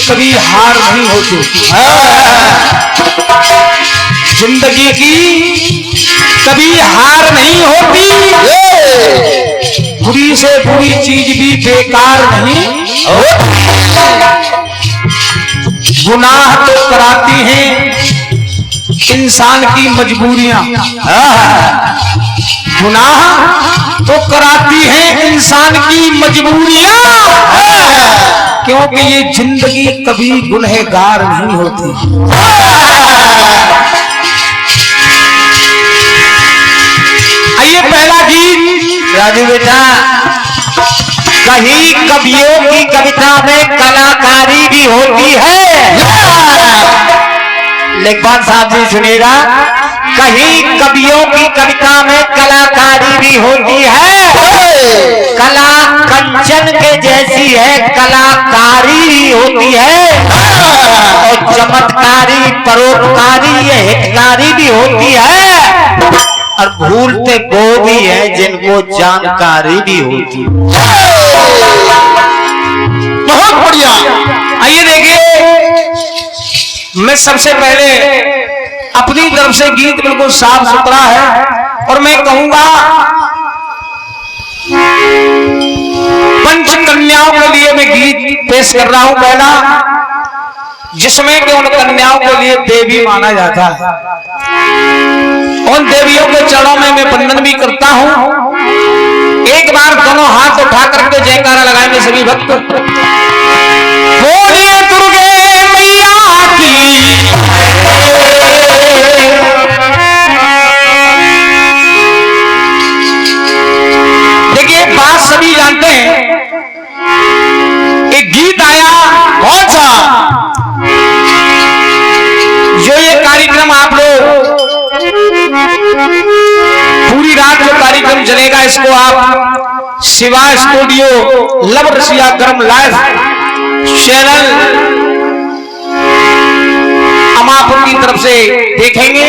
कभी हार नहीं होती। जिंदगी की कभी हार नहीं होती। बुरी से बुरी चीज भी बेकार नहीं होती। गुनाह तो कराती हैं इंसान की मजबूरियां। गुनाह तो कराती हैं इंसान की मजबूरियां, क्योंकि ये जिंदगी कभी गुनहगार नहीं होती। आइए पहला गीत। राजू बेटा, कहीं कवियों की कविता में कलाकारी भी होती है। लेखपाल साहब जी सुनिएगा, कहीं कवियों की कविता में कलाकारी भी होती है। कला कंचन के जैसी है, कलाकारी भी होती है, और चमत्कारी परोपकारी ये हितकारी भी होती है, और भूलते वो भी है जिनको जानकारी भी होती है। बहुत बढ़िया। आइए देखिए, मैं सबसे पहले अपनी तरफ से गीत बिल्कुल साफ सुथरा है, और मैं कहूंगा पंच कन्याओं के लिए मैं गीत पेश कर रहा हूं पहला, जिसमें कि उन कन्याओं के लिए देवी माना जाता है। उन देवियों के चरणों में मैं वंदन भी करता हूं। एक बार दोनों हाथ उठा करके जयकारा लगाएंगे सभी भक्त। बोलिए दुर्गे मैया की। देखिए बात सभी जानते हैं, एक गीत आया बहुत सा, जो ये कार्यक्रम आप लोग पूरी रात जो कार्यक्रम चलेगा, इसको आप शिवा स्टूडियो लव रसिया गर्म लाइव चैनल अमापुर की तरफ से देखेंगे।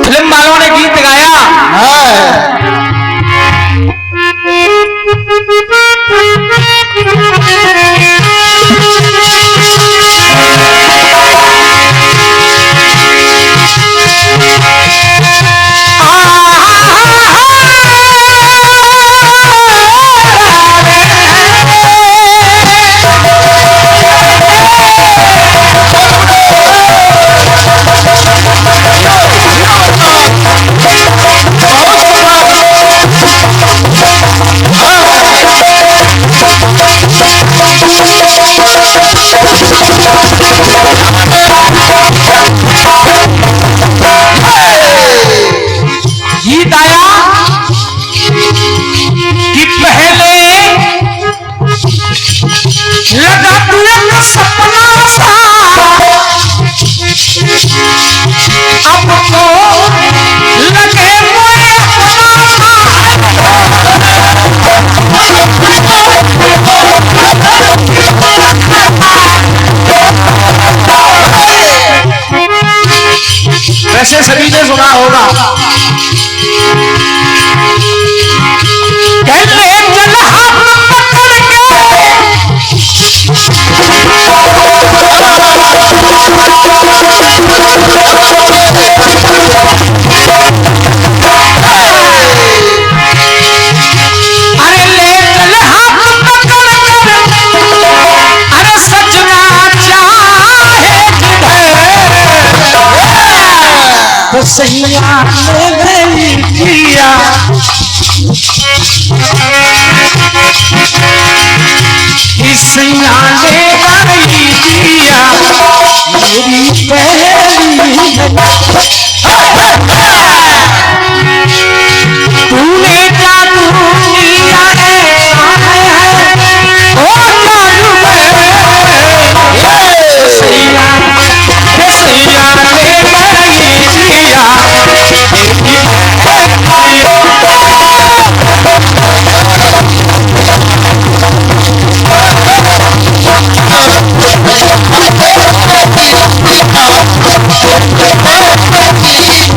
फिल्म वालों ने गीत गाया गीत आया कि पहले लगा तुझे सपना सा, अब तो लगे मुझे अपना सा। वैसे सभी ने सुना होगा, कहले चल हाथ पकड़ के, अरे ले चल हाथ पकड़ कर, अरे सजना चाहे तो सैया ले गई किया, सैया ले गई किया मेरी पहली। तूने जादू किया है ओ जादू में, सैया सैया ले गई किया मेरी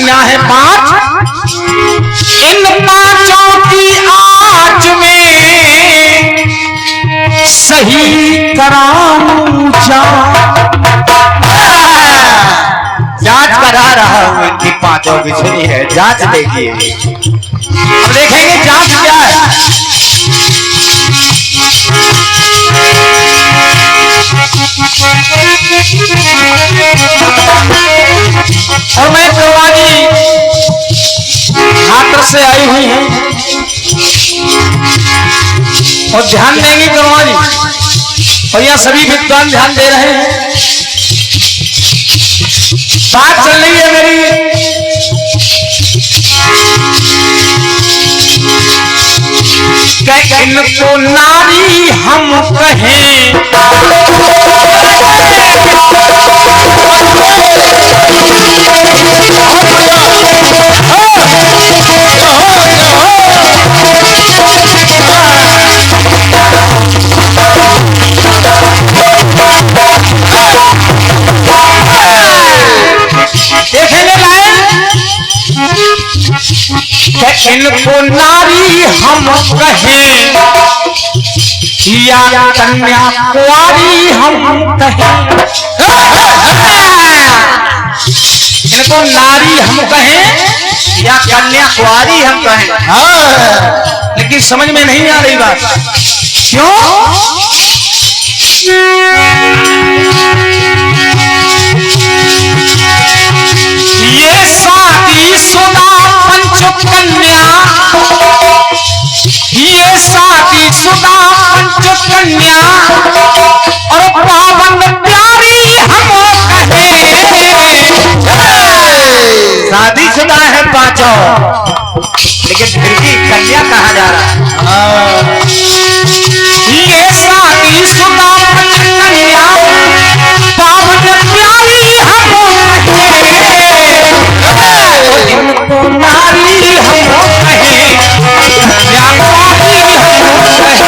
कन्या है 5, इन 5 की आज में सही कराऊं जांच करा रहा हूँ इनकी 5 की। सुनिए जांच देखिए। अब देखेंगे जांच क्या है। और मैं प्रवादी छात्र से आई हुई हूं और ध्यान देंगे प्रवादी, और यह सभी विद्वान ध्यान दे रहे हैं। बात चल रही है मेरी इनको नारी हम कहें, देखेंगे लाइन, इनको नारी हम कहें या कन्या कुंवारी हम कहें, इनको नारी हम कहें या कन्या कुंवारी हम कहें। लेकिन समझ में नहीं आ रही बात। क्यों? ये शादीशुदा पंच कन्या, ये शादीशुदा पंच कन्या और पावन प्यारी हम कहें। शादीशुदा है 5, लेकिन फिर भी कन्या कहा जा रहा है। ये शादीशुदा पंच कन्या पावन प्यारी हम कहें, इनको नारी हम कहें या कुंवारी हम कहें।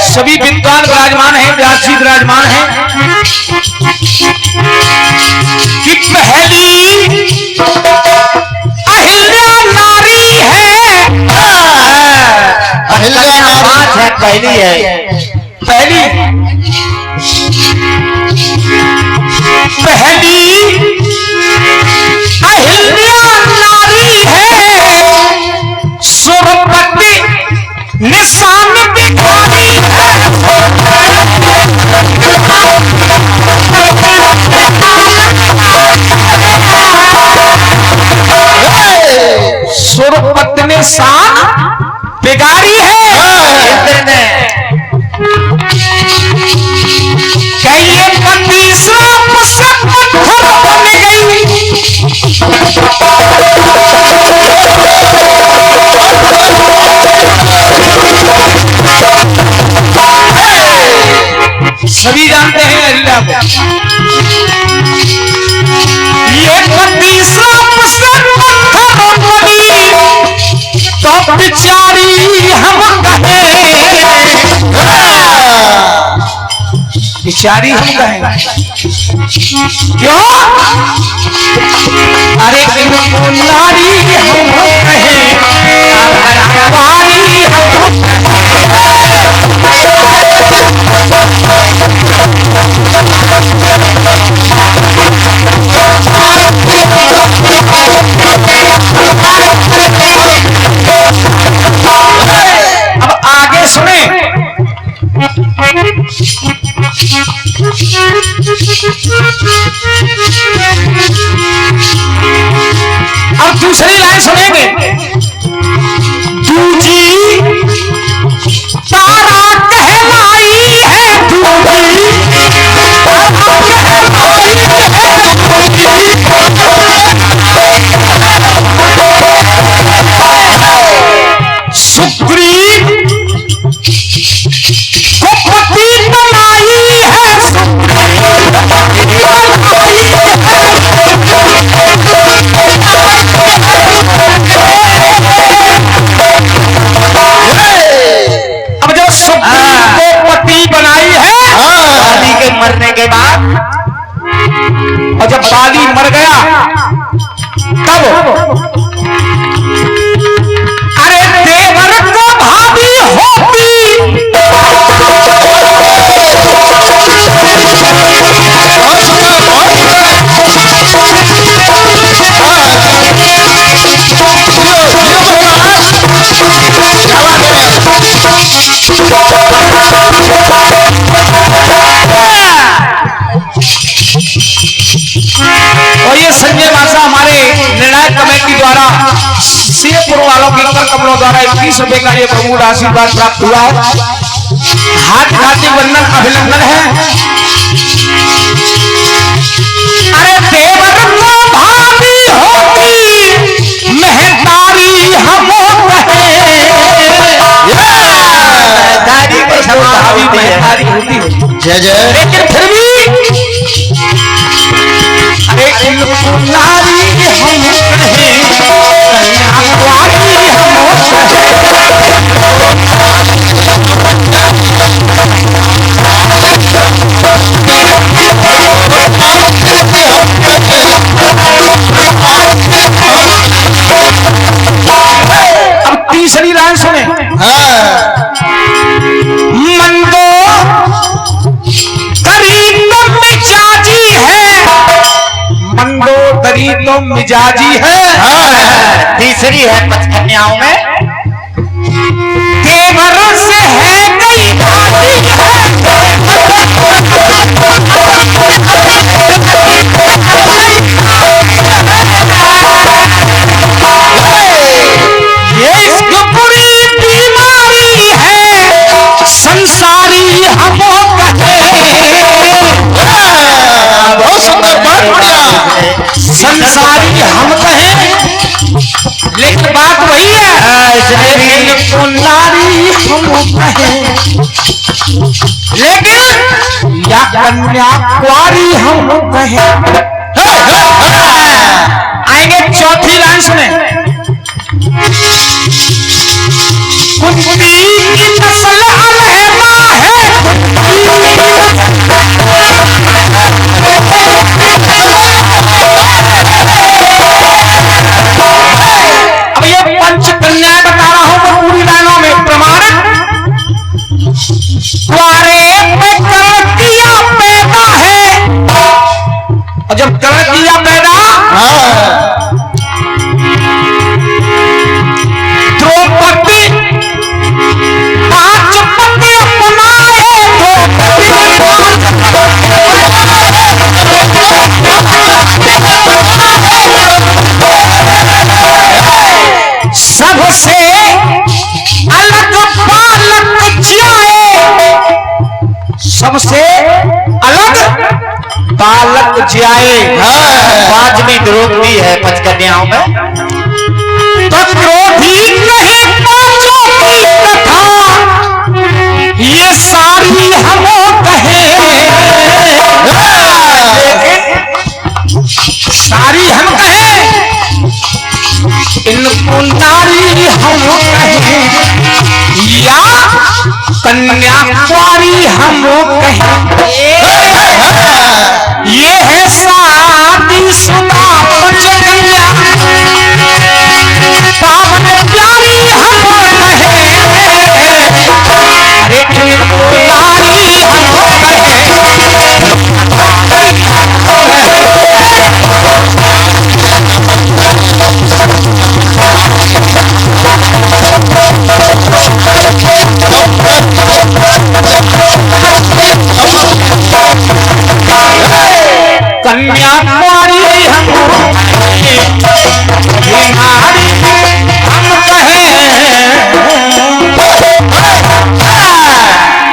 सभी विद्वान विराजमान हैं, व्यास जी विराजमान हैं कि पहली अहिल्या नारी है, कन्या 5 है, पहली है। पहली अहिल्या नारी है, सुरपति निशान भिखारी है, सुरपति निशान बिगाड़ी है। इंद्र ने कहिए पति श्राप से पत्थर बन गई, सभी जानते हैं अहिल्या को। ये पति श्राप से पत्थर बनी तो बिचारी हम कहें, बिचारी हम कहें। क्यों? अरे इनको नारी हम कहें, कुंवारी हम अब आगे सुने। अब दूसरी लाइन सुनेंगे। शिवपुर वालों के कर कमलों द्वारा 21 रुपए का ये प्रभु आशीर्वाद प्राप्त हुआ है। हाथ हाथी वंदन अभिनंदन है। अरे देवर को भाभी होती महतारी हम कहे, दादी को क्षमा महतारी होती है। जय जय। लेकिन फिर भी अरे इनको नारी हम कहे, कन्याकुमारी हम अब तीसरी लाइन सुने। मंदो करी तो मिजाजी है, मंदोदरी तो मिजाजी है। तीसरी है 5 कन्याओं में। देवर से है कई बाती ये इश्क बुरी बीमारी है, संसारी हम कहे। बहुत सुंदर, बहुत बढ़िया। संसारी हम कहें, लेकिन बात वही है इनको नारी हम कहें, लेकिन या कन्या कुंवारी हम कहें। आएंगे चौथी लाइन सुने। कुंती की नस्ल अलहदा है, अब ये पंच कन्याएं बता रहा हूं मैं पूरी लाइनों में प्रमाणित। कुआरे पे कलकिया पैदा है, और जब कलकिया पैदा द्रौपदी 5 पति अपनाए, सबसे अलग बालक जाए, सबसे अलग बालक जाए। 5वीं द्रौपदी है 5 कन्याओं में। तो क्रोधी कहे पांचों की कथा, ये सारी हम कहे, सारी हम कहे, इनको नारी हम कहे, या कन्या कुंवारी हम कहे। ये है शादी शुदा 5 कन्या, पावन प्यारी हम कहे, अरे इनको नारी हम कन्या कुंवारी हम नारी हम कहे।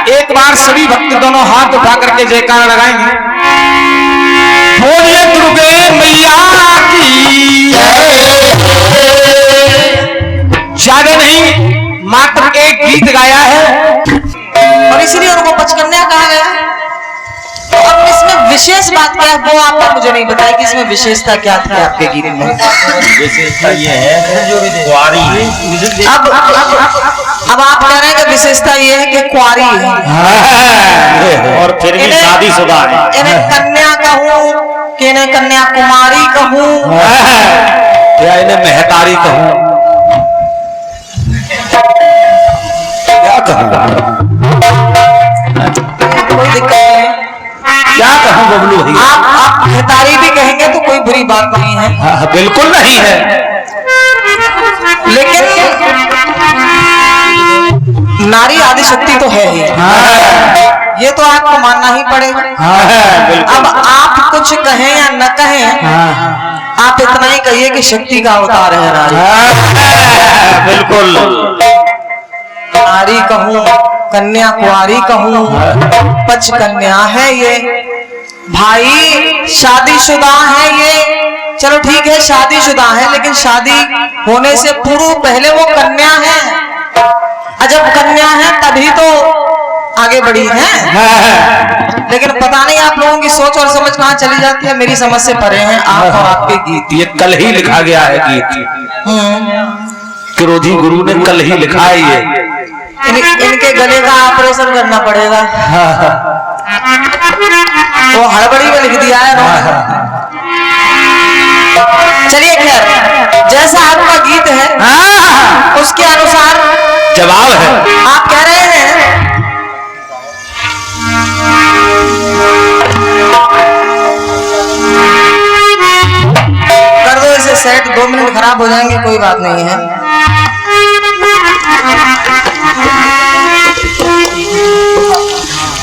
एक बार सभी भक्त दोनों हाथ उठा करके जयकार लगाएंगे। बोलिए दुर्गे मैया की, ज्यादा नहीं मात्र एक गीत गाया है और इसलिए उनको 5 कन्या कहा गया। तो अब इसमें विशेष बात क्या है वो आपने मुझे नहीं बताया कि इसमें विशेषता क्या थी आपके गीत में। विशेषता ये है जो कुंवारी है। अब आप कह रहे हैं कि विशेषता ये है कि कुंवारी है और फिर भी शादीशुदा है। इन्हें कन्या कहूँ कि इन्हें कन्या कुमारी कहूँ या इन्हें महतारी कहूँ, क्या कहूँ? कोई दिक्कत नहीं है। क्या कहूँ बबलू भैया? आप महतारी भी कहेंगे तो कोई बुरी बात नहीं है। हाँ, बिल्कुल नहीं है। लेकिन नारी आदि शक्ति तो है ही, ये तो आपको मानना ही पड़ेगा। अब आप कुछ कहें या न कहें, आप इतना ही कहिए कि शक्ति का अवतार है नारी। बिल्कुल। कुंवारी कहूँ, कन्या कुंवारी कहूँ, पच कन्या है ये भाई, शादीशुदा है ये। चलो ठीक है शादीशुदा है, लेकिन शादी होने से पूर्व पहले वो कन्या है। जब कन्या है तभी तो आगे बढ़ी है। लेकिन पता नहीं आप लोगों की सोच और समझ कहाँ चली जाती है, मेरी समझ से परे हैं आप और आपके गीत। ये कल ही लिखा गया है गीत, क्रोधी गुरु ने कल ही लिखा है ये। इनके गले का ऑपरेशन करना पड़ेगा। वो हड़बड़ी में लिख दिया है। चलिए खैर, जैसा आपका गीत है उसके अनुसार जवाब है। आप कह रहे हैं कर दो इसे सेट, 2 मिनट खराब हो जाएंगे, कोई बात नहीं है।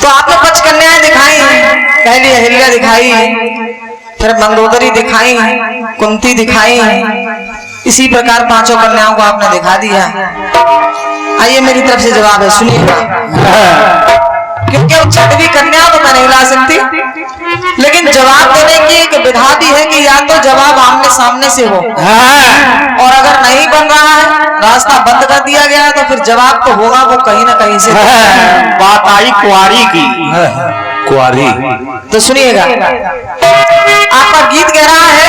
तो आपने 5 कन्याएं दिखाई, पहली अहिल्या दिखाई, फिर मंदोदरी दिखाई, कुंती दिखाई, इसी प्रकार 5 कन्याओं को आपने दिखा दिया। आइए मेरी तरफ से जवाब है, सुनिएगा। क्योंकि वो 6वीं कन्या तो मैं नहीं ला सकती, लेकिन जवाब देने की एक विधा भी है कि या तो जवाब आमने सामने से हो, और अगर नहीं बन रहा है, रास्ता बंद कर दिया गया है, तो फिर जवाब तो होगा वो कहीं ना कहीं से। बात आई कुंवारी की। कुंवारी तो सुनिएगा, आपका गीत कह रहा है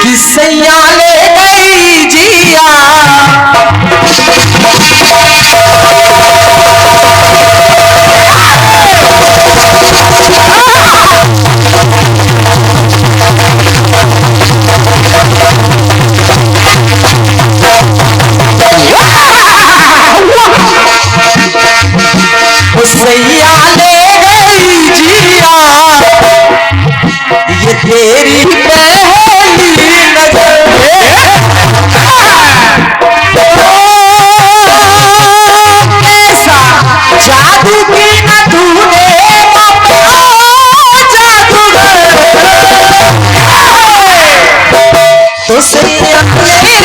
कि सैया ले गई जिया, सैया ले गई जिया, ये तेरी पहली नजर कैसा जादू की न तूने जादूगर, तो सैया ले गई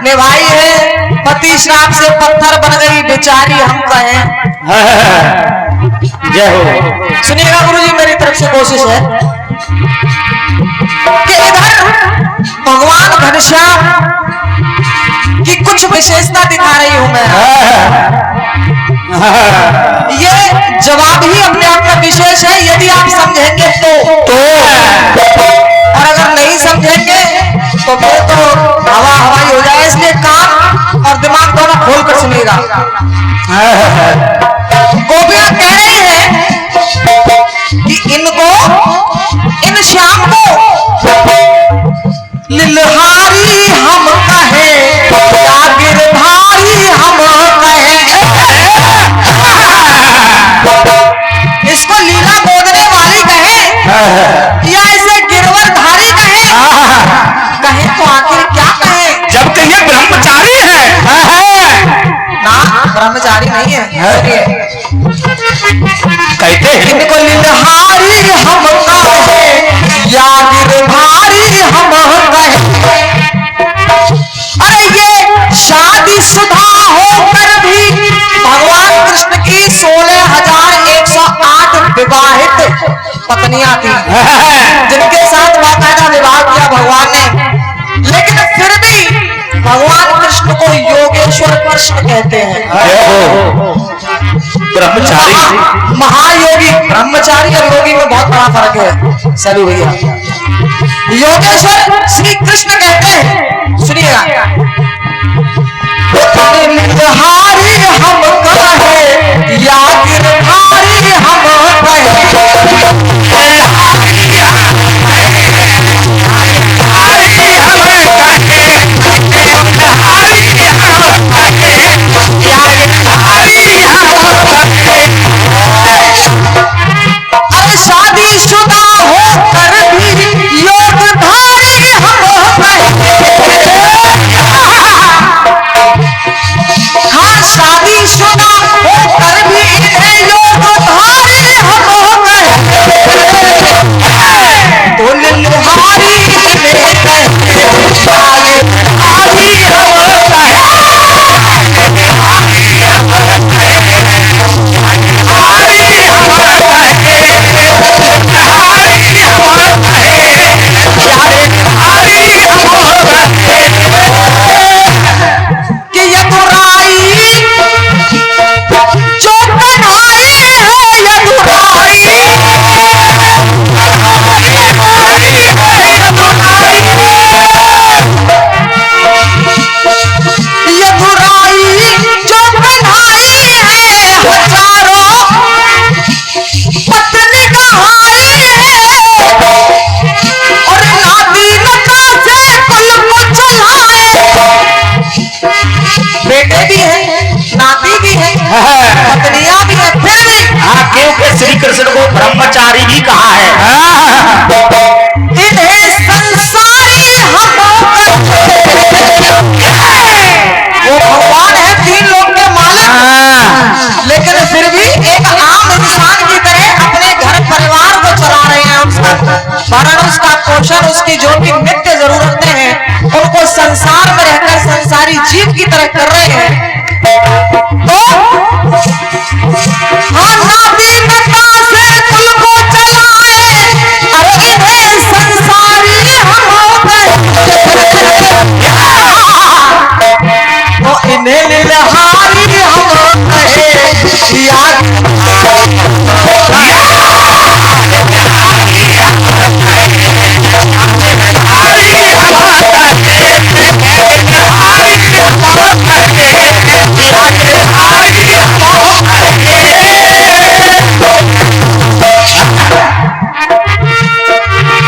निभाई है, पति श्राप से पत्थर बन गई बेचारी हम कहें। जय हो। सुनिएगा गुरुजी, मेरी तरफ से कोशिश है कि इधर भगवान घनश्याम की कुछ विशेषता दिखा रही हूं मैं। ये जवाब ही अपने आप में विशेष है, यदि आप समझेंगे तो और अगर नहीं समझेंगे तो फिर तो हवा हवाई हो जाए। इसलिए कान और दिमाग दोनों खोल कर सुनिएगा। गोपियां कह रही हैं कि इनको, इन श्याम को लिलहारी हम कहे या गिरधारी हम कहे, इसको लीला गोदने वाली कहे या इसे गिरवरधारी कहे, कहे तो आखिर क्या कहे? जब कि ये ब्रह्मचारी है ना, ब्रह्मचारी नहीं है। कहते हैं इनको लिलहारी हम कहे या गिरधारी हम कहे, अरे ये शादीशुदा होकर भी भगवान कृष्ण की 16,108 विवाहित पत्नियां थी, जिनके साथ बाकायदा विवाह किया भगवान ने। लेकिन फिर भी भगवान कृष्ण को योगेश्वर कृष्ण कहते हैं। ब्रह्मचारी महायोगी, ब्रह्मचारी और योगी में बहुत बड़ा फर्क है सभी भैया। योगेश्वर श्री कृष्ण कहते हैं। सुनिएगा, ब्रह्मचारी भी कहा है। इन्हें संसारी हम वो भगवान है, 3 लोक के मालिक, लेकिन फिर भी एक आम इंसान की तरह अपने घर परिवार को चला रहे हैं। उसका भरण, उसका पोषण, उसकी जो भी नित्य जरूरतें हैं उनको संसार में रहकर संसारी जीव की तरह कर रहे हैं। तो हाँ, नादीनता से कुल को चलाए, अरे इन्हें संसारी हम हो गए, तो इन्हें निलहारी हम हो गए।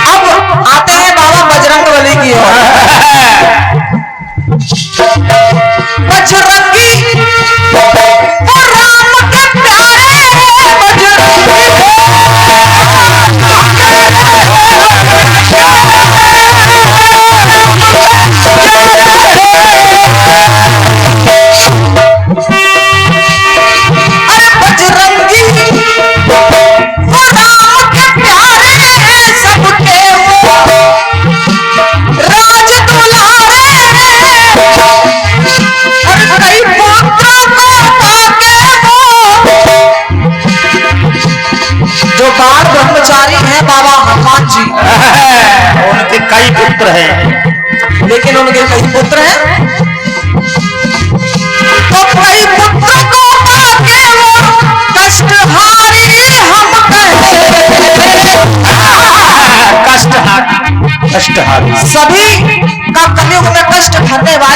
अब आते हैं बाबा बजरंगबली की ओर। बजरंगी वो राम के प्यारे, अरे बजरंगी वो राम के प्यारे, सबके वो राज दुलारे, हर कई पुत्रों को पाके वो जो बाल ब्रह्मचारी हैं बाबा हनुमान जी, उनके कई पुत्र हैं, लेकिन उनके कई पुत्र हैं, तो कई पुत्र को पाके वो कष्टहारी हम कष्टहारी कष्टहारी सभी का कलयुग में कष्ट भरने वाले